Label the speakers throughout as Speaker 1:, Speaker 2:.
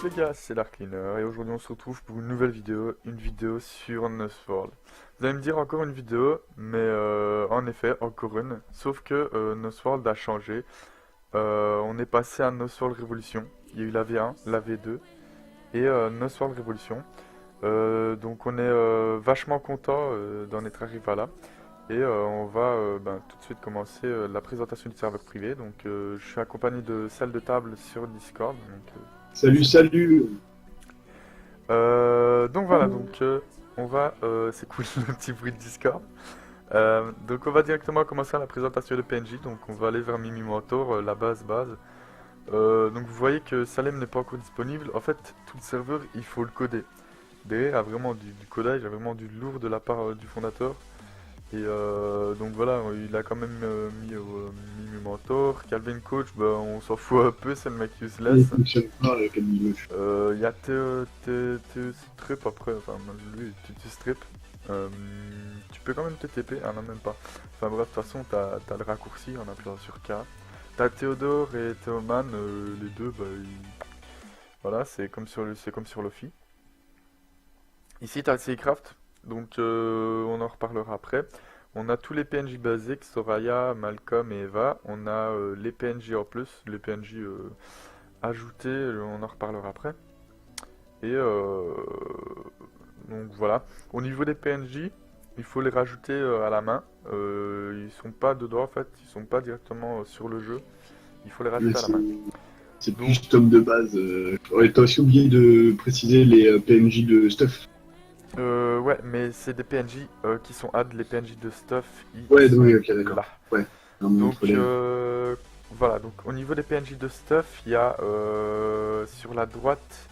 Speaker 1: les gars, c'est Darkliner et aujourd'hui on se retrouve pour une nouvelle vidéo, une vidéo sur Nosworld. Vous allez me dire encore une vidéo, mais en effet, encore une, sauf que Nosworld a changé. On est passé à Nosworld Révolution, il y a eu la V1, la V2 et Nosworld Révolution. Donc on est vachement content d'en être arrivé à là. Et on va tout de suite commencer la présentation du serveur privé. Donc je suis accompagné de salle de table sur Discord. Donc,
Speaker 2: Salut, salut.
Speaker 1: donc voilà, donc on va, c'est cool le petit bruit de Discord. Donc on va directement commencer à la présentation de PNJ. Donc on va aller vers Mimi Mentor, la base. Donc vous voyez que Salem n'est pas encore disponible. En fait, tout le serveur, il faut le coder. Derrière, il y a vraiment du codage, il y a vraiment du lourd de la part du fondateur. Et donc voilà, il a quand même mis Mimi Mentor. Calvin Coach, bah, on s'en fout un peu, c'est le mec
Speaker 2: Il
Speaker 1: useless.
Speaker 2: fonctionne pas avec Camille.
Speaker 1: Il y a Strip après, enfin lui, tu strip. Euh, tu peux quand même te TP, ah non même pas. Enfin bref, de toute façon, t'as le raccourci en appuyant sur K. T'as Théodore et Théoman, les deux, bah, voilà, c'est comme sur Lofi. Ici, t'as le Seacraft, donc on en reparlera après. On a tous les PNJ basiques, Soraya, Malcolm et Eva. On a les PNJ en plus, les PNJ ajoutés, on en reparlera après. Et donc voilà. Au niveau des PNJ, il faut les rajouter à la main. Ils sont pas dedans en fait, ils sont pas directement sur le jeu. Il faut les
Speaker 2: Mais
Speaker 1: rajouter à la
Speaker 2: c'est
Speaker 1: main.
Speaker 2: c'est
Speaker 1: Donc
Speaker 2: plus tome de base. Ouais, t'as aussi oublié de préciser les PNJ de stuff.
Speaker 1: ouais, mais c'est des PNJ qui sont add, les PNJ de stuff, ils
Speaker 2: Ouais,
Speaker 1: sont
Speaker 2: oui, ok, d'accord.
Speaker 1: là.
Speaker 2: Ouais, un moment
Speaker 1: Donc
Speaker 2: entre les.
Speaker 1: voilà, donc au niveau des PNJ de stuff, il y a sur la droite,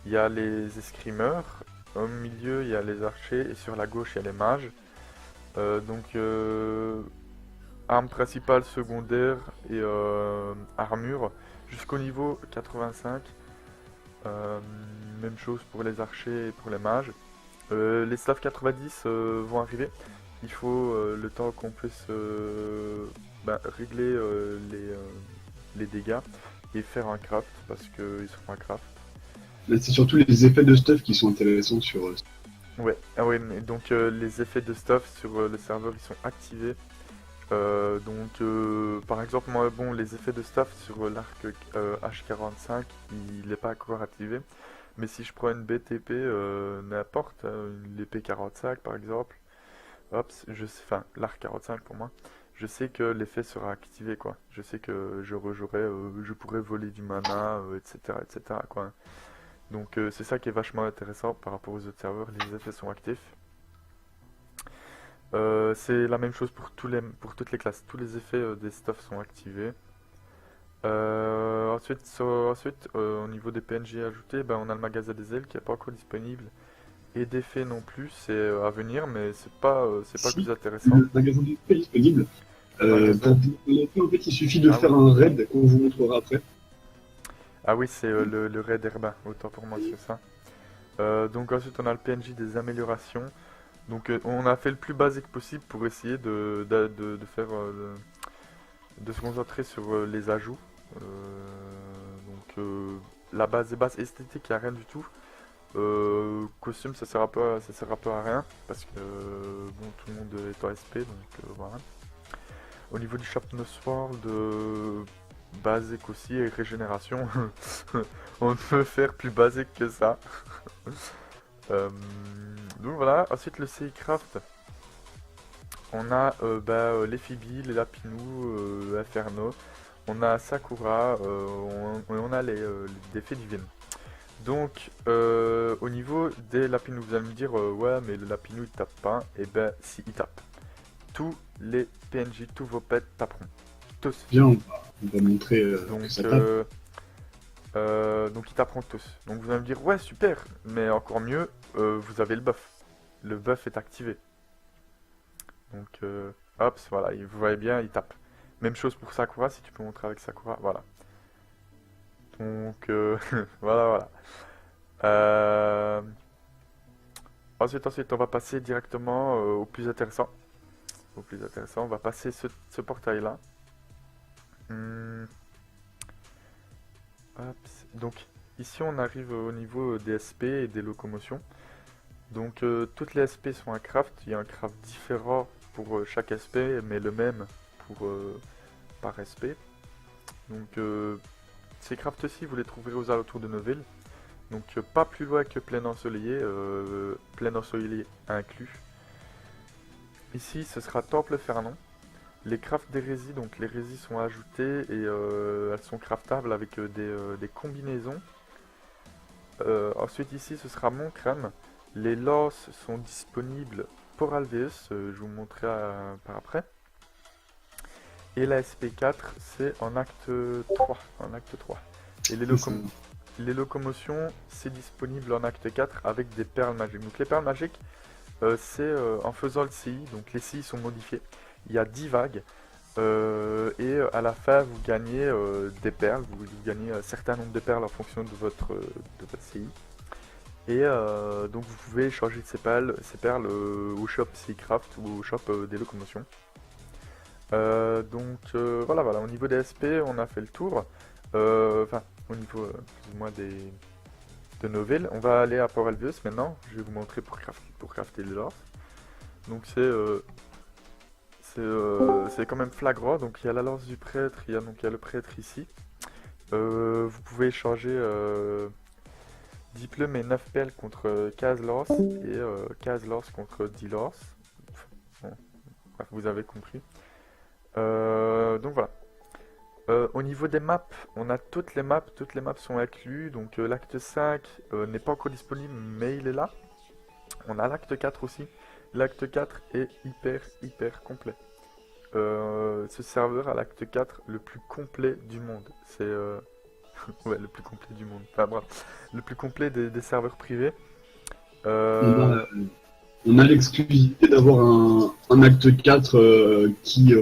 Speaker 1: il y a les escrimeurs, au milieu il y a les archers et sur la gauche il y a les mages. Arme principale, secondaire et armure jusqu'au niveau 85. Euh, Même chose pour les archers et pour les mages. Les staffs 90 vont arriver. Il faut le temps qu'on puisse régler les dégâts et faire un craft parce qu'ils sont un craft.
Speaker 2: Là, c'est surtout les effets de stuff qui sont intéressants sur.
Speaker 1: Ouais, ah ouais, mais donc les effets de stuff sur le serveur ils sont activés. Par exemple, moi, bon, les effets de stuff sur l'arc H45, il n'est pas encore activé. Mais si je prends une BTP, n'importe, une épée 45 par exemple, hop, enfin, l'arc 45 pour moi, je sais que l'effet sera activé, quoi. Je sais que je pourrais voler du mana, etc., quoi. Donc c'est ça qui est vachement intéressant par rapport aux autres serveurs, les effets sont actifs. C'est la même chose pour toutes les classes. Tous les effets des stuffs sont activés. Au niveau des PNJ ajoutés, ben, on a le magasin des ailes qui n'est pas encore disponible. Et des faits non plus, c'est à venir, mais c'est pas le
Speaker 2: Si
Speaker 1: plus intéressant.
Speaker 2: le magasin du est disponible.
Speaker 1: Magasin.
Speaker 2: Pour les en fait, il suffit de
Speaker 1: Ah oui.
Speaker 2: faire un raid qu'on vous montrera après.
Speaker 1: Ah oui, c'est le raid urbain, autant pour moi, c'est ça. Donc ensuite, on a le PNJ des améliorations. Donc on a fait le plus basique possible pour essayer de faire de se concentrer sur les ajouts. La base des bases esthétiques, il n'y a rien du tout. Costume, ça sert un peu à rien parce que bon, tout le monde est en SP, donc voilà. Au niveau du shop No Sword, basique aussi et régénération, on ne peut faire plus basique que ça. Euh, donc voilà. Ensuite le CICraft, on a les Phoebe, les Lapinous, Inferno, on a Sakura, on a des fées divines. Donc, au niveau des Lapinous, vous allez me dire, ouais, mais le Lapinou il tape pas. Et ben, si, il tape. Tous les PNJ, tous vos pets taperont. Tous.
Speaker 2: Bien, on va montrer que
Speaker 1: Donc,
Speaker 2: ça tape.
Speaker 1: ils taperont tous. Donc, vous allez me dire, ouais, super. Mais encore mieux, vous avez le buff. Le buff est activé. Donc, hop, voilà, vous voyez bien, il tape. Même chose pour Sakura, si tu peux montrer avec Sakura, voilà. Donc, voilà. Euh, Ensuite, on va passer directement au plus intéressant. On va passer ce portail-là. Hmm, hop, donc, ici on arrive au niveau des SP et des locomotions. Donc toutes les SP sont un craft, il y a un craft différent pour chaque SP, mais le même pour par SP. Donc ces crafts-ci, vous les trouverez aux alentours de nos villes. Donc pas plus loin que Plaine Ensoleillée inclus. Ici, ce sera Temple Fernon. Les crafts d'hérésie, donc les hérésies sont ajoutées et elles sont craftables avec des combinaisons. Ensuite ici, ce sera Mont Crème. Les lances sont disponibles pour Alvéus, je vous montrerai par après. Et la SP4, c'est en acte 3. En acte 3. Et les locomotions, c'est disponible en acte 4 avec des perles magiques. Donc les perles magiques, c'est en faisant le CI, donc les CI sont modifiés. Il y a 10 vagues, et à la fin vous gagnez des perles, vous gagnez un certain nombre de perles en fonction de votre CI. Et donc vous pouvez échanger ces perles au shop Seacraft ou au shop des locomotions. Voilà, au niveau des SP, on a fait le tour. Enfin, au niveau plus ou moins de nos villes. On va aller à Port Albios maintenant. Je vais vous montrer pour crafter les lores. Donc c'est quand même flagrant. Donc il y a la lance du prêtre, il y a le prêtre ici. Vous pouvez échanger 10 plumes et 9 perles contre 15 lance et 15 lance contre 10 lance. Bon, bref, vous avez compris. Donc voilà. Au niveau des maps, on a toutes les maps sont incluses, donc l'acte 5 n'est pas encore disponible, mais il est là. On a l'acte 4 aussi. L'acte 4 est hyper complet. Ce serveur a l'acte 4 le plus complet du monde. C'est ouais, le plus complet du monde. Enfin bref, le plus complet des serveurs privés.
Speaker 2: On a l'exclusivité d'avoir un acte 4 qui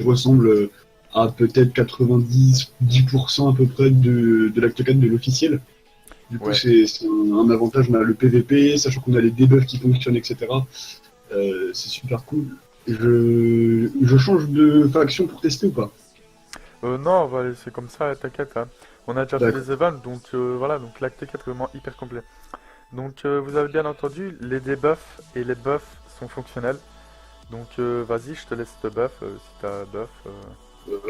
Speaker 2: ressemble à peut-être 90% à peu près de l'acte 4 de l'officiel. Du coup,
Speaker 1: Ouais.
Speaker 2: c'est un avantage. On a le PVP, sachant qu'on a les debuffs qui fonctionnent, etc. C'est super cool. Je change de faction pour tester ou pas?
Speaker 1: Non, on va laisser comme ça, t'inquiète. Hein. On a déjà fait
Speaker 2: D'accord.
Speaker 1: les events, donc voilà, donc l'acte 4 est vraiment hyper complet. Donc vous avez bien entendu, les debuffs et les buffs sont fonctionnels. Donc vas-y, je te laisse te buff si t'as un buff.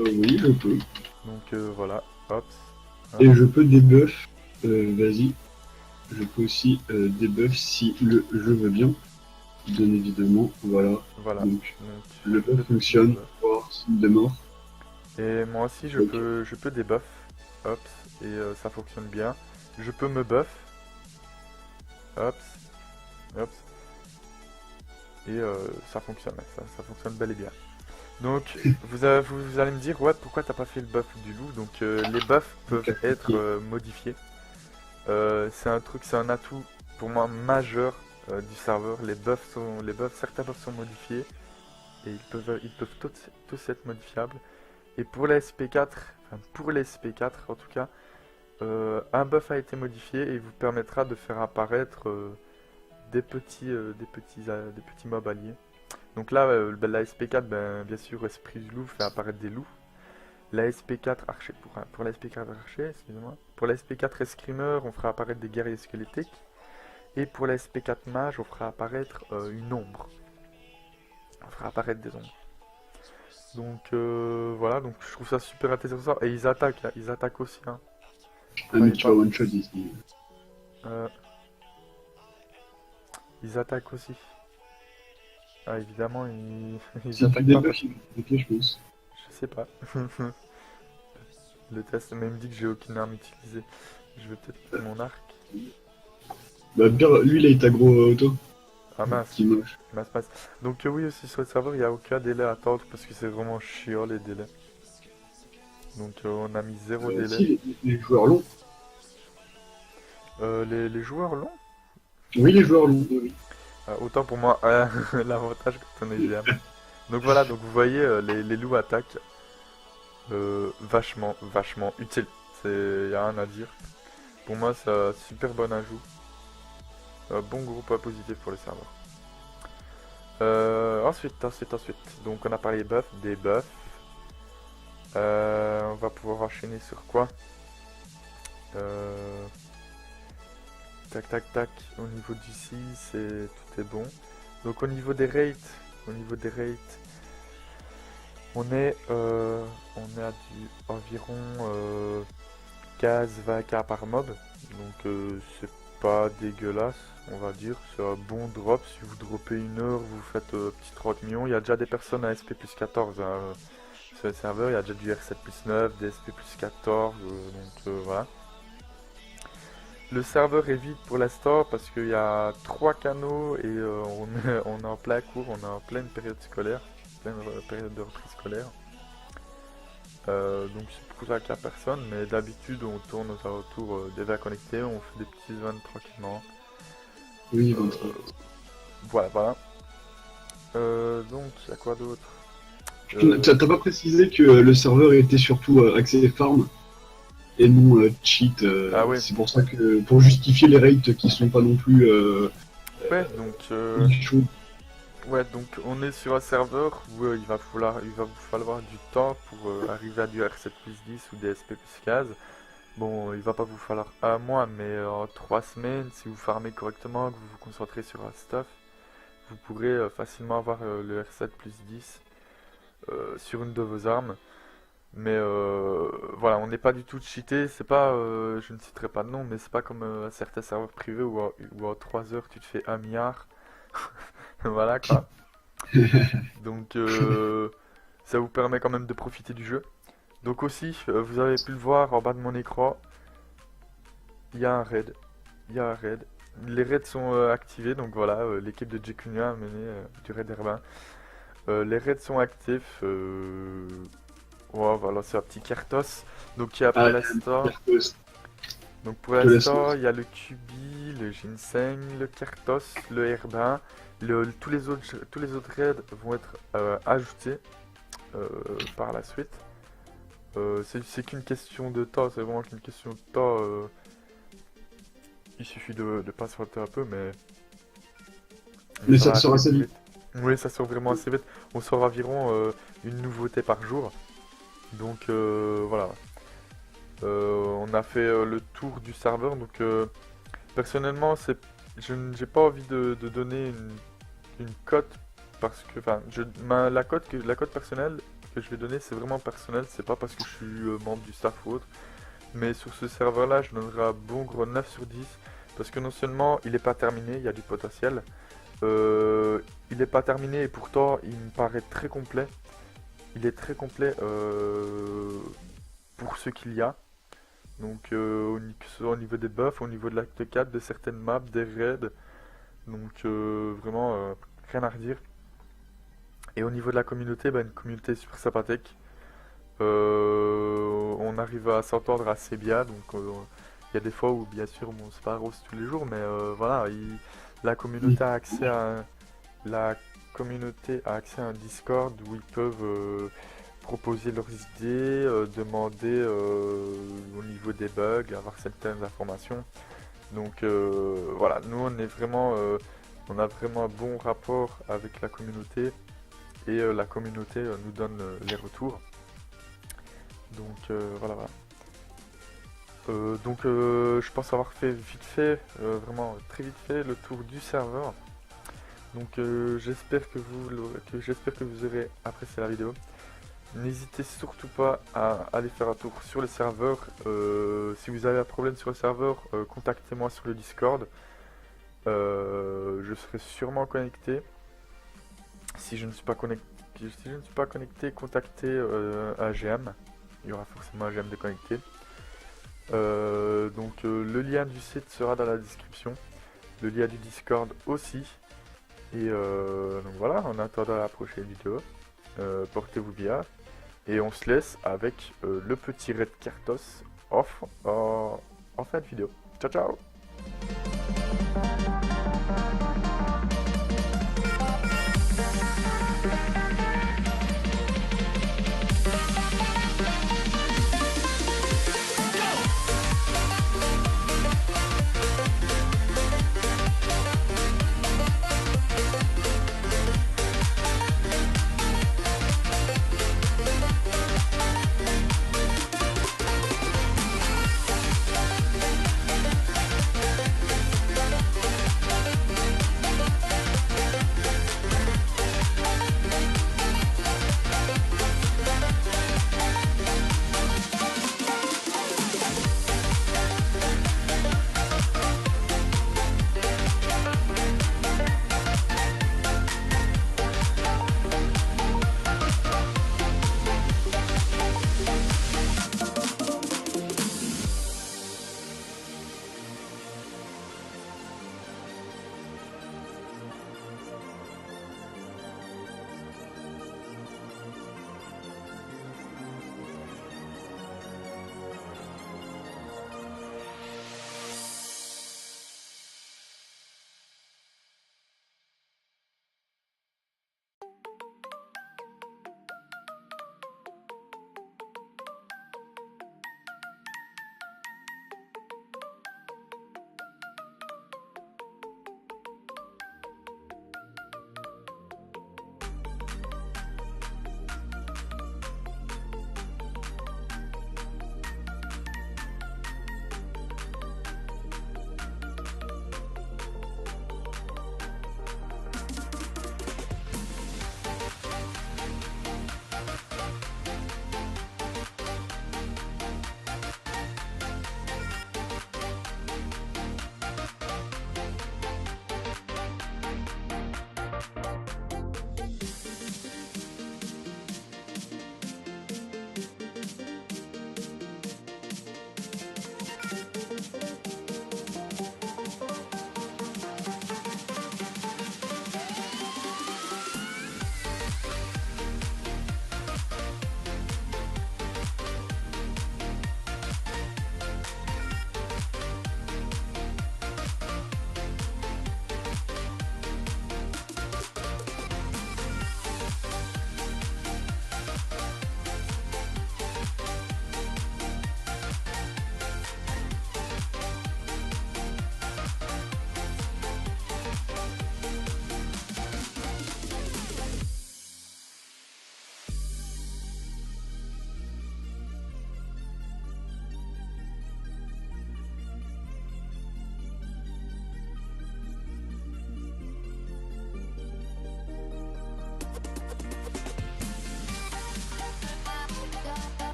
Speaker 2: Oui, je peux.
Speaker 1: Donc voilà, hop.
Speaker 2: Et je peux debuff. Vas-y. Je peux aussi debuff si le jeu veut bien. Bien évidemment, voilà.
Speaker 1: Voilà.
Speaker 2: Donc,
Speaker 1: Donc,
Speaker 2: le
Speaker 1: je peux
Speaker 2: buff fonctionne.
Speaker 1: debuff.
Speaker 2: Force de mort.
Speaker 1: Et moi aussi,
Speaker 2: Ok.
Speaker 1: je peux debuff. Hop, et ça fonctionne bien. Je peux me buff. Hop, hop. Et ça fonctionne, ça fonctionne bel et bien. Donc, vous allez me dire, ouais, pourquoi t'as pas fait le buff du loup? Donc, les buffs peuvent
Speaker 2: Ok.
Speaker 1: être modifiés. C'est un atout pour moi majeur du serveur. Certains buffs sont modifiés et ils peuvent tous être modifiables. Et pour la SP4, enfin pour les SP4 en tout cas, un buff a été modifié et il vous permettra de faire apparaître des petits mobs alliés. Donc là, la SP4, bien sûr, Esprit du loup fait apparaître des loups. La SP4 archer, pour la SP4 archer, excusez-moi. Pour la SP4 escrimeur, on fera apparaître des guerriers squelettiques. Et pour la SP4 mage, on fera apparaître une ombre. On fera apparaître des ombres. Donc voilà, donc je trouve ça super intéressant. Et ils attaquent, hein, ils attaquent aussi. Hein.
Speaker 2: Ah, mais
Speaker 1: Croyez
Speaker 2: tu vas
Speaker 1: pas.
Speaker 2: one shot ici.
Speaker 1: Euh, ils attaquent aussi. Ah évidemment, ils
Speaker 2: Si tu
Speaker 1: attaquent pas.
Speaker 2: debuff, il va te je pense.
Speaker 1: Je sais pas. Le test même dit que j'ai aucune arme utilisée. Je vais peut-être prendre mon arc.
Speaker 2: Bah, bien, lui, il a été aggro auto.
Speaker 1: Ah mince,
Speaker 2: Qui moche.
Speaker 1: mince. Donc oui aussi sur le serveur, il n'y a aucun délai à attendre parce que c'est vraiment chiant les délais. Donc on a mis zéro délai.
Speaker 2: Si, les joueurs longs.
Speaker 1: Les joueurs longs.
Speaker 2: Oui, les joueurs longs. Oui.
Speaker 1: Autant pour moi, l'avantage quand on est GM. Donc voilà, donc vous voyez, les loups attaquent. Vachement utile. Y a rien à dire. Pour moi, c'est un super bon ajout. Un bon groupe positif pour le serveur. Ensuite. Donc on a parlé des buffs. On va pouvoir enchaîner sur quoi? Euh, tac tac tac, au niveau d'ici, tout est bon. Donc au niveau des rates, on est à du environ 15-20 k par mob. Donc c'est pas dégueulasse, on va dire. C'est un bon drop. Si vous droppez une heure, vous faites petit 30 millions. Il y a déjà des personnes à SP plus 14 hein, sur le serveur. Il y a déjà du R7 plus 9, des SP plus 14. Donc voilà. Le serveur est vide pour l'instant parce qu'il y a 3 canaux et on est en plein cours, on est en pleine période scolaire, pleine période de reprise scolaire. Donc c'est pour ça qu'il n'y a personne, mais d'habitude on tourne aux alentours des verres connectés, on fait des petits events tranquillement.
Speaker 2: Oui,
Speaker 1: Euh,
Speaker 2: 23.
Speaker 1: voilà, voilà. Donc il y a quoi d'autre?
Speaker 2: T'as pas précisé que le serveur était surtout axé farm et non cheat.
Speaker 1: Ah oui,
Speaker 2: C'est pour ça que, pour justifier les rates qui sont pas non plus
Speaker 1: ouais, donc
Speaker 2: chauds.
Speaker 1: ouais, donc on est sur un serveur où il va vous falloir du temps pour arriver à du R7 plus 10 ou des SP plus 15. Bon, il va pas vous falloir un mois, mais en 3 semaines, si vous farmez correctement, que vous vous concentrez sur un stuff, vous pourrez facilement avoir le R7 plus 10 sur une de vos armes. Mais voilà, on n'est pas du tout cheaté, c'est pas, je ne citerai pas de nom, mais c'est pas comme certains serveurs privés où en 3 heures tu te fais 1 milliard. Voilà quoi. Donc ça vous permet quand même de profiter du jeu. Donc aussi, vous avez pu le voir en bas de mon écran, il y a un raid. Il y a un raid. Les raids sont activés, donc voilà, l'équipe de Jekunia a mené du raid urbain. Les raids sont actifs. Ouais, voilà, c'est un petit Kertos. Donc il y a pour l'instant. Donc pour l'instant, il y a le Kubi, le Ginseng, le Kertos, le Herbin. Tous les autres raids vont être ajoutés par la suite. C'est qu'une question de temps, c'est vraiment qu'une question de temps. Il suffit de patienter un peu,
Speaker 2: Mais
Speaker 1: ça
Speaker 2: ça
Speaker 1: va
Speaker 2: sort assez
Speaker 1: assez
Speaker 2: vite.
Speaker 1: Oui, ça sort vraiment assez vite. On sort environ une nouveauté par jour. Donc voilà. On a fait le tour du serveur. Donc personnellement, j'ai pas envie de donner une cote parce que, enfin, la cote personnelle que je vais donner, c'est vraiment personnel. C'est pas parce que je suis membre du staff ou autre. Mais sur ce serveur-là, je donnerai un bon gros 9 sur 10. Parce que non seulement il n'est pas terminé, il y a du potentiel. Il n'est pas terminé et pourtant il me paraît très complet. Il est très complet pour ce qu'il y a. Donc que ce soit au niveau des buffs, au niveau de l'acte 4, de certaines maps, des raids. Donc vraiment rien à redire. Et au niveau de la communauté, bah, une communauté super sympathique. On arrive à s'entendre assez bien. Donc il y a des fois où bien sûr bon, c'est pas rose tous les jours, mais voilà, la communauté a accès à la communauté a accès à un Discord où ils peuvent proposer leurs idées, demander au niveau des bugs, avoir certaines informations. Donc voilà, nous on a vraiment un bon rapport avec la communauté et la communauté nous donne les retours. Donc voilà, voilà. Donc je pense avoir fait vite fait, vraiment très vite fait, le tour du serveur. Donc j'espère que vous aurez apprécié la vidéo. N'hésitez surtout pas à aller faire un tour sur le serveur. Si vous avez un problème sur le serveur, contactez-moi sur le Discord. Je serai sûrement connecté. Si je ne suis pas connecté, contactez un GM. Il y aura forcément un GM de connecté. Donc le lien du site sera dans la description. Le lien du Discord aussi. Et donc voilà, en attendant la prochaine vidéo, portez-vous bien. Et on se laisse avec le petit Red Kertos en fin de vidéo. Ciao ciao!